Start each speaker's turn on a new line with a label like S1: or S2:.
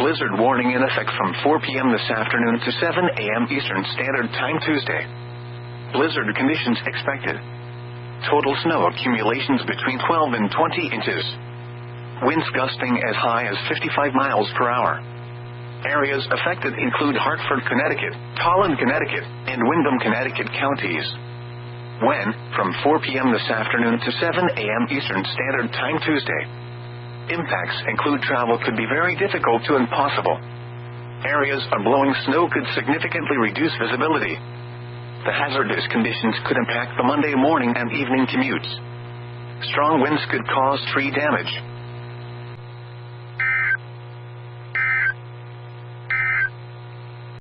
S1: blizzard warning in effect from 4 p.m. this afternoon to 7 a.m. Eastern Standard Time Tuesday. Blizzard conditions expected. Total snow accumulations between 12 and 20 inches. Winds gusting as high as 55 miles per hour. Areas affected include Hartford, Connecticut, Holland, Connecticut, and Windham, Connecticut counties. When, from 4 p.m. this afternoon to 7 a.m. Eastern Standard Time Tuesday. Impacts include travel could be very difficult to impossible. Areas of blowing snow could significantly reduce visibility. The hazardous conditions could impact the Monday morning and evening commutes. Strong winds could cause tree damage.